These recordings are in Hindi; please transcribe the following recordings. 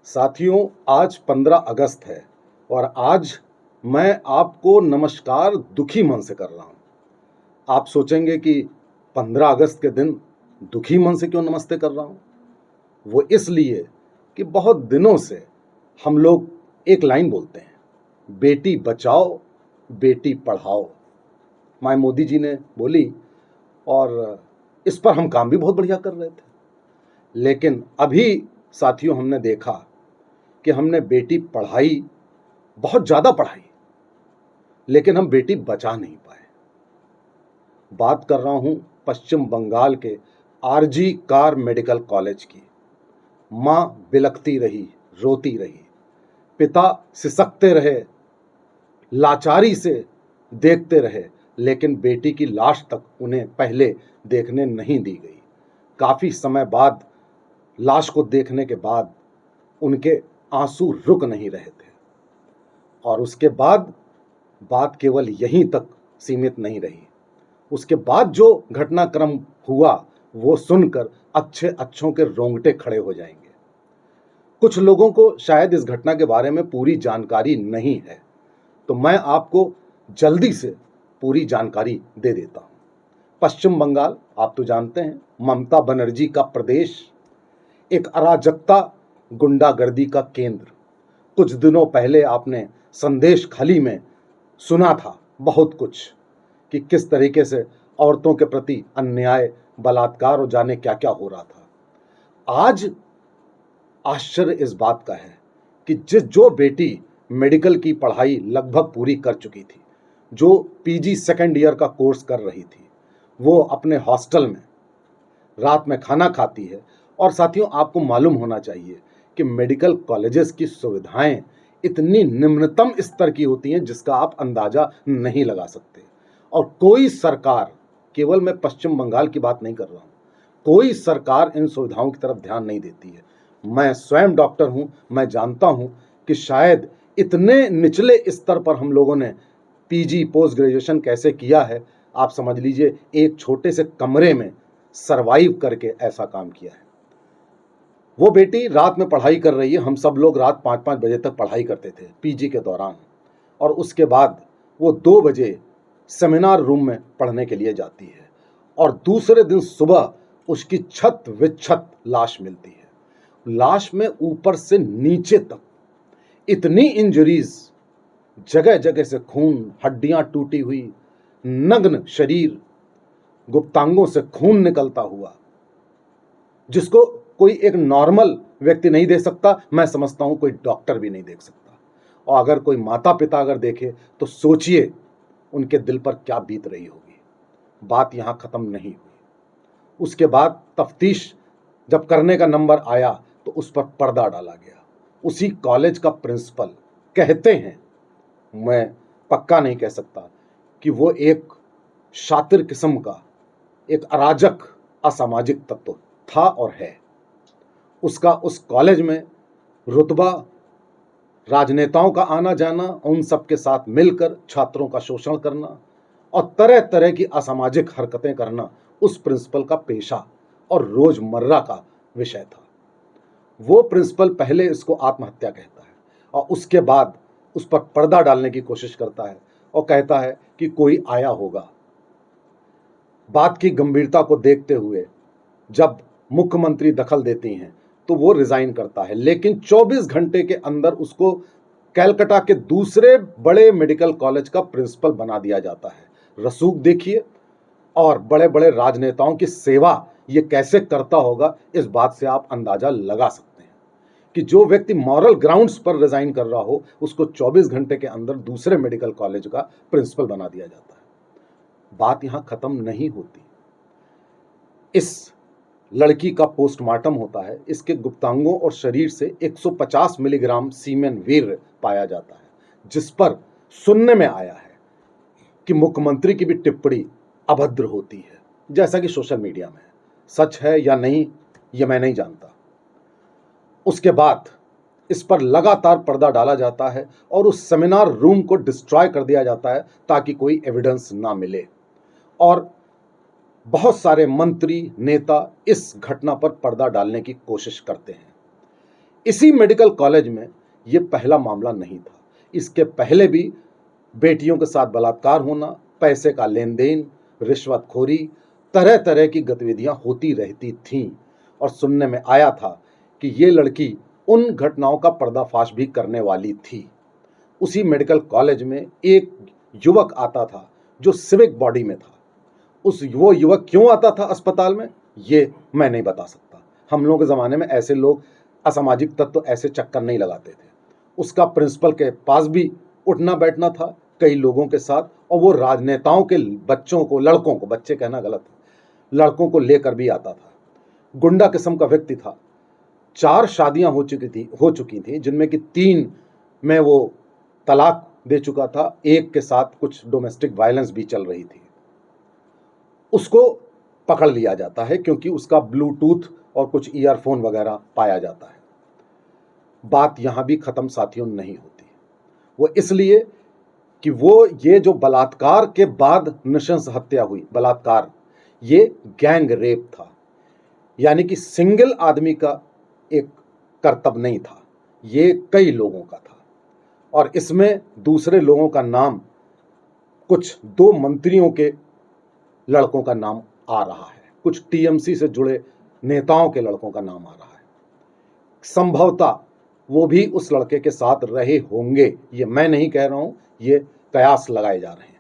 साथियों, आज 15 अगस्त है और आज मैं आपको नमस्कार दुखी मन से कर रहा हूं। आप सोचेंगे कि 15 अगस्त के दिन दुखी मन से क्यों नमस्ते कर रहा हूं? वो इसलिए कि बहुत दिनों से हम लोग एक लाइन बोलते हैं, बेटी बचाओ बेटी पढ़ाओ। माय मोदी जी ने बोली और इस पर हम काम भी बहुत बढ़िया कर रहे थे। लेकिन अभी साथियों हमने देखा कि हमने बेटी पढ़ाई, बहुत ज़्यादा पढ़ाई, लेकिन हम बेटी बचा नहीं पाए। बात कर रहा हूं पश्चिम बंगाल के आरजी कार मेडिकल कॉलेज की। मां बिलखती रही, रोती रही, पिता सिसकते रहे, लाचारी से देखते रहे, लेकिन बेटी की लाश तक उन्हें पहले देखने नहीं दी गई। काफी समय बाद लाश को देखने के बाद उनके आंसू रुक नहीं रहे थे और उसके बाद बात केवल यहीं तक सीमित नहीं रही। उसके बाद जो घटनाक्रम हुआ वो सुनकर अच्छों के रोंगटे खड़े हो जाएंगे। कुछ लोगों को शायद इस घटना के बारे में पूरी जानकारी नहीं है, तो मैं आपको जल्दी से पूरी जानकारी दे देता हूं। पश्चिम बंगाल, आप तो जानते हैं, ममता बनर्जी का प्रदेश, एक अराजकता गुंडागर्दी का केंद्र। कुछ दिनों पहले आपने संदेश खाली में सुना था बहुत कुछ कि किस तरीके से औरतों के प्रति अन्याय, बलात्कार और जाने क्या क्या हो रहा था। आज आश्चर्य इस बात का है कि जो बेटी मेडिकल की पढ़ाई लगभग पूरी कर चुकी थी, जो पीजी सेकेंड ईयर का कोर्स कर रही थी, वो अपने हॉस्टल में रात में खाना खाती है। और साथियों, आपको मालूम होना चाहिए कि मेडिकल कॉलेजेस की सुविधाएं इतनी निम्नतम स्तर की होती हैं जिसका आप अंदाजा नहीं लगा सकते। और कोई सरकार, केवल मैं पश्चिम बंगाल की बात नहीं कर रहा हूं, कोई सरकार इन सुविधाओं की तरफ ध्यान नहीं देती है। मैं स्वयं डॉक्टर हूं, मैं जानता हूं कि शायद इतने निचले स्तर पर हम लोगों ने पीजी पोस्ट ग्रेजुएशन कैसे किया है। आप समझ लीजिए, एक छोटे से कमरे में सरवाइव करके ऐसा काम किया है। वो बेटी रात में पढ़ाई कर रही है। हम सब लोग रात 5-5 बजे तक पढ़ाई करते थे पीजी के दौरान, और उसके बाद वो 2 बजे सेमिनार रूम में पढ़ने के लिए जाती है और दूसरे दिन सुबह उसकी छत विच्छत लाश मिलती है। लाश में ऊपर से नीचे तक इतनी इंजरीज, जगह जगह से खून, हड्डियां टूटी हुई, नग्न शरीर, गुप्तांगों से खून निकलता हुआ, जिसको कोई एक नॉर्मल व्यक्ति नहीं देख सकता, मैं समझता हूं कोई डॉक्टर भी नहीं देख सकता। और अगर कोई माता पिता अगर देखे तो सोचिए उनके दिल पर क्या बीत रही होगी। बात यहां खत्म नहीं हुई। उसके बाद तफ्तीश जब करने का नंबर आया तो उस पर पर्दा डाला गया। उसी कॉलेज का प्रिंसिपल, कहते हैं, मैं पक्का नहीं कह सकता, कि वो एक शातिर किस्म का एक अराजक असामाजिक तत्व था और है। उसका उस कॉलेज में रुतबा, राजनेताओं का आना जाना, उन सबके साथ मिलकर छात्रों का शोषण करना और तरह तरह की असामाजिक हरकतें करना उस प्रिंसिपल का पेशा और रोजमर्रा का विषय था। वो प्रिंसिपल पहले इसको आत्महत्या कहता है और उसके बाद उस पर पर्दा डालने की कोशिश करता है और कहता है कि कोई आया होगा। बात की गंभीरता को देखते हुए जब मुख्यमंत्री दखल देती हैं तो वो रिजाइन करता है, लेकिन 24 घंटे के अंदर उसको कलकत्ता के दूसरे बड़े मेडिकल कॉलेज का प्रिंसिपल बना दिया जाता है। रसूख देखिए, और बड़े बड़े राजनेताओं की सेवा ये कैसे करता होगा, इस बात से आप अंदाजा लगा सकते हैं कि जो व्यक्ति मॉरल ग्राउंड्स पर रिजाइन कर रहा हो उसको 24 घंटे के अंदर दूसरे मेडिकल कॉलेज का प्रिंसिपल बना दिया जाता है। बात यहां खत्म नहीं होती। इस लड़की का पोस्टमार्टम होता है। इसके गुप्तांगों और शरीर से 150 मिलीग्राम सीमेन वीर्य पाया जाता है, जिस पर सुनने में आया है कि मुख्यमंत्री की भी टिप्पणी अभद्र होती है, जैसा कि सोशल मीडिया में है। सच है या नहीं ये मैं नहीं जानता। उसके बाद इस पर लगातार पर्दा डाला जाता है और उस सेमिनार रूम को डिस्ट्रॉय कर दिया जाता है ताकि कोई एविडेंस ना मिले। और बहुत सारे मंत्री, नेता इस घटना पर पर्दा डालने की कोशिश करते हैं। इसी मेडिकल कॉलेज में ये पहला मामला नहीं था। इसके पहले भी बेटियों के साथ बलात्कार होना, पैसे का लेन देन, रिश्वतखोरी, तरह तरह की गतिविधियां होती रहती थीं और सुनने में आया था कि ये लड़की उन घटनाओं का पर्दाफाश भी करने वाली थी। उसी मेडिकल कॉलेज में एक युवक आता था जो सिविक बॉडी में था। वो युवक क्यों आता था अस्पताल में, ये मैं नहीं बता सकता। हम लोगों के ज़माने में ऐसे लोग, असामाजिक तत्व ऐसे चक्कर नहीं लगाते थे। उसका प्रिंसिपल के पास भी उठना बैठना था कई लोगों के साथ, और वो राजनेताओं के बच्चों को, लड़कों को, बच्चे कहना गलत है, लड़कों को लेकर भी आता था। गुंडा किस्म का व्यक्ति था। 4 शादियां हो चुकी थी जिनमें कि 3 में वो तलाक दे चुका था, एक के साथ कुछ डोमेस्टिक वायलेंस भी चल रही थी। उसको पकड़ लिया जाता है क्योंकि उसका ब्लूटूथ और कुछ ईयरफोन वगैरह पाया जाता है। बात यहां भी खत्म साथियों नहीं होती। वो इसलिए कि ये जो बलात्कार के बाद नृशंस हत्या हुई, बलात्कार ये गैंग रेप था, यानी कि सिंगल आदमी का एक कर्तव्य नहीं था, ये कई लोगों का था। और इसमें दूसरे लोगों का नाम, कुछ 2 मंत्रियों के लड़कों का नाम आ रहा है, कुछ टीएमसी से जुड़े नेताओं के लड़कों का नाम आ रहा है। संभवतः वो भी उस लड़के के साथ रहे होंगे, ये मैं नहीं कह रहा हूं, ये कयास लगाए जा रहे हैं।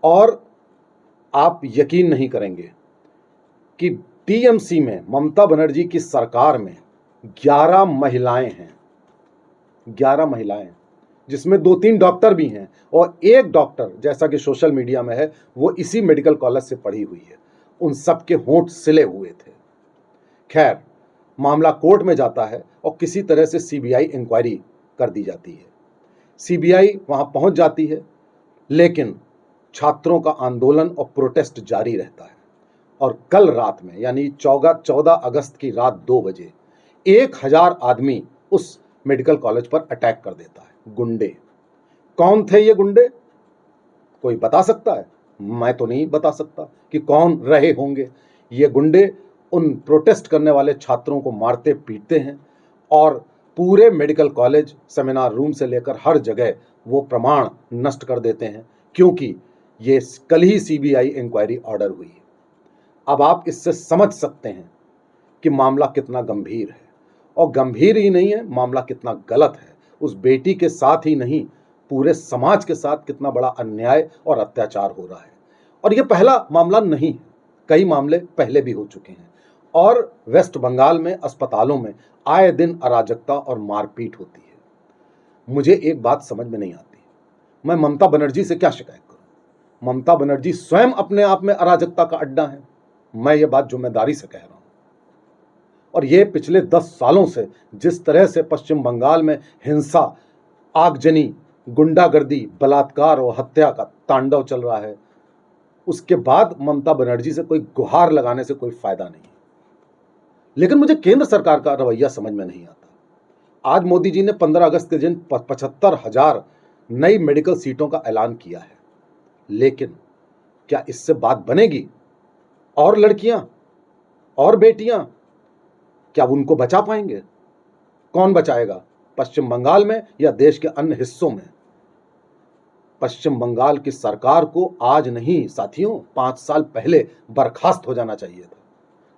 और आप यकीन नहीं करेंगे कि टीएमसी में, ममता बनर्जी की सरकार में 11 महिलाएं हैं, 11 महिलाएं, जिसमें 2-3 डॉक्टर भी हैं, और एक डॉक्टर, जैसा कि सोशल मीडिया में है, वो इसी मेडिकल कॉलेज से पढ़ी हुई है। उन सबके होंठ सिले हुए थे। खैर, मामला कोर्ट में जाता है और किसी तरह से सीबीआई इंक्वायरी कर दी जाती है। सीबीआई वहां पहुंच जाती है, लेकिन छात्रों का आंदोलन और प्रोटेस्ट जारी रहता है। और कल रात में, यानी 14 अगस्त की रात 2 बजे 1000 आदमी उस मेडिकल कॉलेज पर अटैक कर देता है। गुंडे कौन थे ये गुंडे? कोई बता सकता है? मैं तो नहीं बता सकता कि कौन रहे होंगे। ये गुंडे उन प्रोटेस्ट करने वाले छात्रों को मारते पीटते हैं और पूरे मेडिकल कॉलेज, सेमिनार रूम से लेकर हर जगह वो प्रमाण नष्ट कर देते हैं, क्योंकि ये कल ही सीबीआई इंक्वायरी ऑर्डर हुई है। अब आप इससे समझ सकते हैं कि मामला कितना गंभीर है, और गंभीर ही नहीं है, मामला कितना गलत है। उस बेटी के साथ ही नहीं, पूरे समाज के साथ कितना बड़ा अन्याय और अत्याचार हो रहा है। और ये पहला मामला नहीं है, कई मामले पहले भी हो चुके हैं। और वेस्ट बंगाल में अस्पतालों में आए दिन अराजकता और मारपीट होती है। मुझे एक बात समझ में नहीं आती, मैं ममता बनर्जी से क्या शिकायत करूं? ममता बनर्जी स्वयं अपने आप में अराजकता का अड्डा है। मैं ये बात जिम्मेदारी से कह रहा हूं। और ये पिछले 10 सालों से जिस तरह से पश्चिम बंगाल में हिंसा, आगजनी, गुंडागर्दी, बलात्कार और हत्या का तांडव चल रहा है, उसके बाद ममता बनर्जी से कोई गुहार लगाने से कोई फायदा नहीं। लेकिन मुझे केंद्र सरकार का रवैया समझ में नहीं आता। आज मोदी जी ने 15 अगस्त के दिन 75,000 नई मेडिकल सीटों का ऐलान किया है, लेकिन क्या इससे बात बनेगी? और लड़कियां और बेटियां, क्या उनको बचा पाएंगे? कौन बचाएगा? पश्चिम बंगाल में या देश के अन्य हिस्सों में? पश्चिम बंगाल की सरकार को आज नहीं साथियों, 5 साल पहले बर्खास्त हो जाना चाहिए था।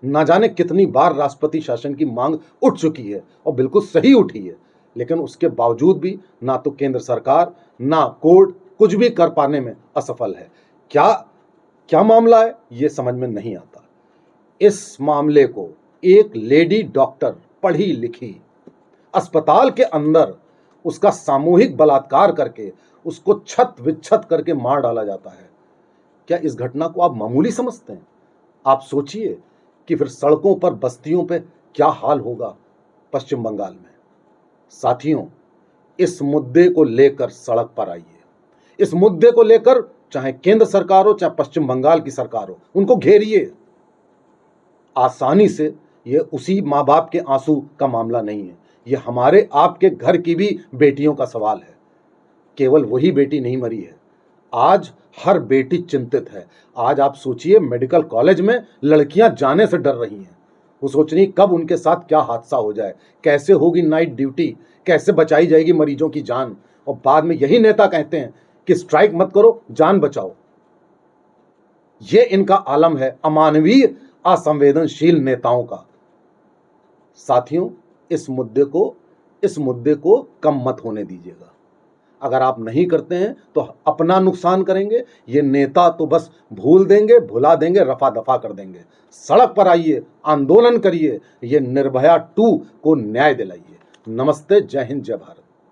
ना जाने कितनी बार राष्ट्रपति शासन की मांग उठ चुकी है, और बिल्कुल सही उठी है, लेकिन उसके बावजूद भी ना तो केंद्र सरकार, ना कोर्ट कुछ भी कर पाने में असफल है। क्या मामला है, ये समझ में नहीं आता। इस मामले को एक लेडी डॉक्टर, पढ़ी लिखी, अस्पताल के अंदर उसका सामूहिक बलात्कार करके उसको छत विच्छत करके मार डाला जाता है। क्या इस घटना को आप मामूली समझते हैं? आप सोचिए कि फिर सड़कों पर, बस्तियों पे क्या हाल होगा पश्चिम बंगाल में। साथियों, इस मुद्दे को लेकर सड़क पर आइए। इस मुद्दे को लेकर चाहे केंद्र सरकार हो, चाहे पश्चिम बंगाल की सरकार हो, उनको घेरिए। आसानी से ये उसी माँ बाप के आंसू का मामला नहीं है, ये हमारे आपके घर की भी बेटियों का सवाल है। केवल वही बेटी नहीं मरी है, आज हर बेटी चिंतित है। आज आप सोचिए, मेडिकल कॉलेज में लड़कियां जाने से डर रही हैं। वो सोच रही कब उनके साथ क्या हादसा हो जाए, कैसे होगी नाइट ड्यूटी, कैसे बचाई जाएगी मरीजों की जान। और बाद में यही नेता कहते हैं कि स्ट्राइक मत करो, जान बचाओ। ये इनका आलम है अमानवीय, असंवेदनशील नेताओं का। साथियों, इस मुद्दे को कम मत होने दीजिएगा। अगर आप नहीं करते हैं तो अपना नुकसान करेंगे। ये नेता तो बस भूल देंगे, भुला देंगे, रफा दफा कर देंगे। सड़क पर आइए, आंदोलन करिए, ये निर्भया 2 को न्याय दिलाइए। नमस्ते, जय हिंद, जय भारत।